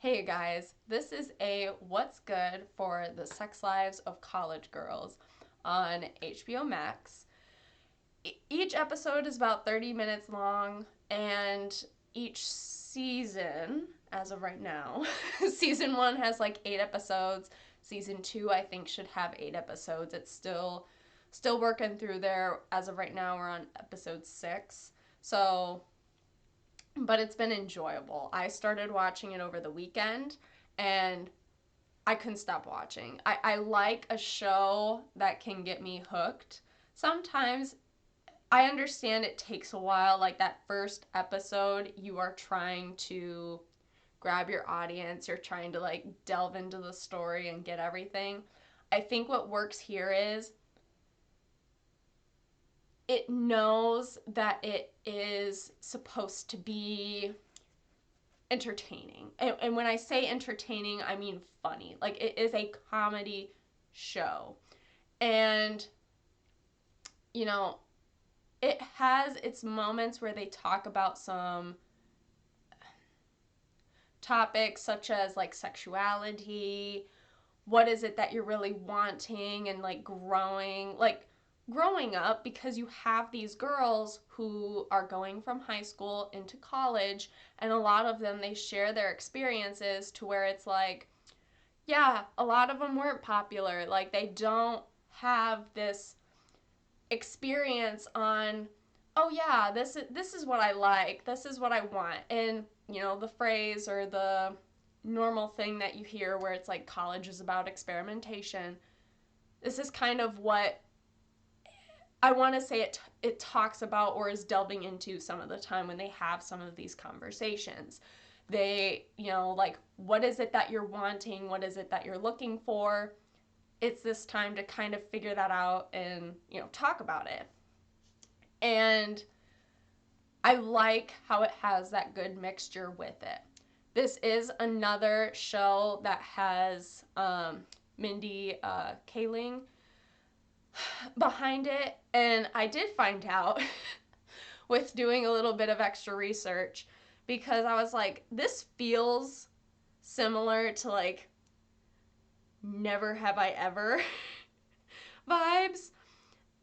Hey guys, this is a What's Good for the Sex Lives of College Girls on HBO Max. Each episode is about 30 minutes long, and each season, as of right now, season 1 has like 8 episodes. Season 2, I think, should have 8 episodes. It's still working through there. As of right now, we're on episode 6. So but it's been enjoyable. I started watching it over the weekend and I couldn't stop watching. I like a show that can get me hooked. Sometimes I understand it takes a while. Like that first episode, you are trying to grab your audience, you're trying to like delve into the story and get everything. I think what works here is it knows that it is supposed to be entertaining. And when I say entertaining, I mean funny. Like it is a comedy show. And, you know, it has its moments where they talk about some topics such as like sexuality, what is it that you're really wanting, and like growing up, because you have these girls who are going from high school into college, and a lot of them, they share their experiences to where it's like, yeah, a lot of them weren't popular. Like they don't have this experience on, oh yeah, this is what I like, this is what I want. And the phrase or the normal thing that you hear where it's like college is about experimentation. This is kind of what I want to say it talks about or is delving into some of the time when they have some of these conversations. They, like, what is it that you're wanting? What is it that you're looking for? It's this time to kind of figure that out and, talk about it. And I like how it has that good mixture with it. This is another show that has Mindy Kaling behind it. And I did find out with doing a little bit of extra research, because I was like, this feels similar to like Never Have I Ever vibes.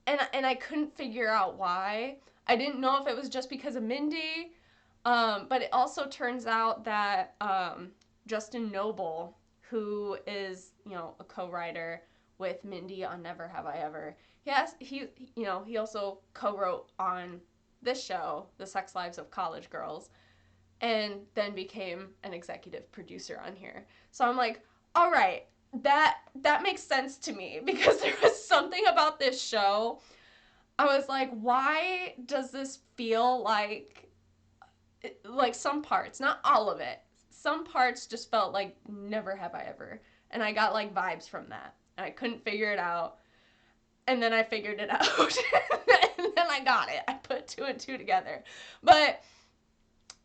And I couldn't figure out why. I didn't know if it was just because of Mindy, but it also turns out that Justin Noble, who is a co-writer with Mindy on Never Have I Ever, he also co-wrote on this show, The Sex Lives of College Girls, and then became an executive producer on here. So I'm like, all right, that makes sense to me, because there was something about this show. I was like, why does this feel like some parts, not all of it. Some parts just felt like Never Have I Ever. And I got like vibes from that. And I couldn't figure it out. And then I figured it out. And then I got it. I put two and two together. But,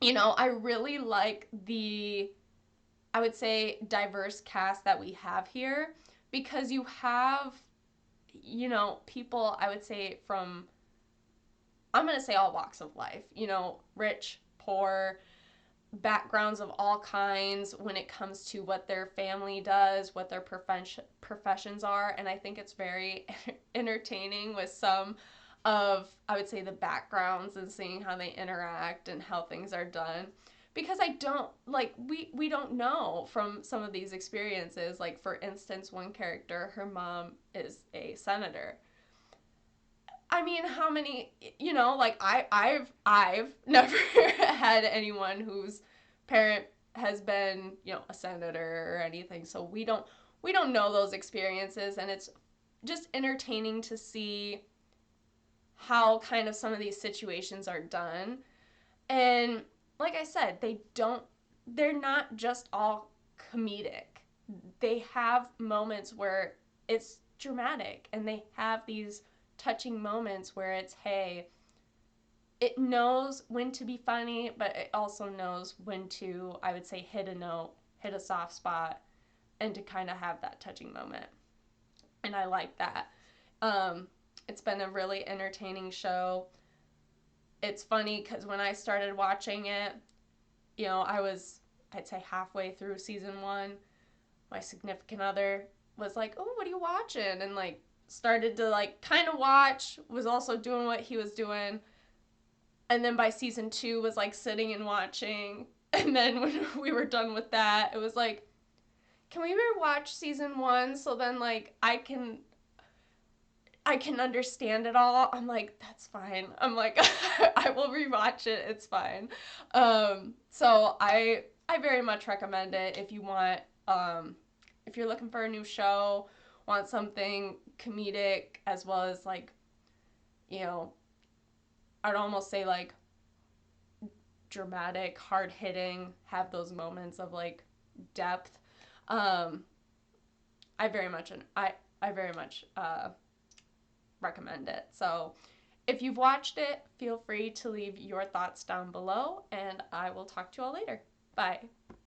I really like I would say, diverse cast that we have here, because you have, people, I would say, from, I'm going to say all walks of life, rich, poor, backgrounds of all kinds when it comes to what their family does, what their professions are. And I think it's very entertaining with some of, I would say, the backgrounds and seeing how they interact and how things are done. Because I don't, like, we don't know from some of these experiences. Like, for instance, one character, her mom is a senator. I mean, how many, like I've never had anyone whose parent has been, a senator or anything. So we don't know those experiences, and it's just entertaining to see how kind of some of these situations are done. And like I said, they're not just all comedic. They have moments where it's dramatic, and they have these touching moments where it's, hey, it knows when to be funny, but it also knows when to, I would say, hit a note, hit a soft spot, and to kind of have that touching moment. And I like that. It's been a really entertaining show. It's funny because when I started watching it, I was I'd say halfway through season 1, my significant other was like, "Oh, what are you watching?" And like started to like kind of watch, was also doing what he was doing. And then by season 2 was like sitting and watching. And then when we were done with that, it was like, "Can we rewatch season 1 so then like I can understand it all?" I'm like, "That's fine." I'm like, "I will rewatch it. It's fine." So I very much recommend it if you want if you're looking for a new show, want something comedic as well as like, you know, I'd almost say like dramatic, hard hitting, have those moments of like depth. Um, I very much I very much recommend it. So if you've watched it, feel free to leave your thoughts down below, and I will talk to you all later. Bye.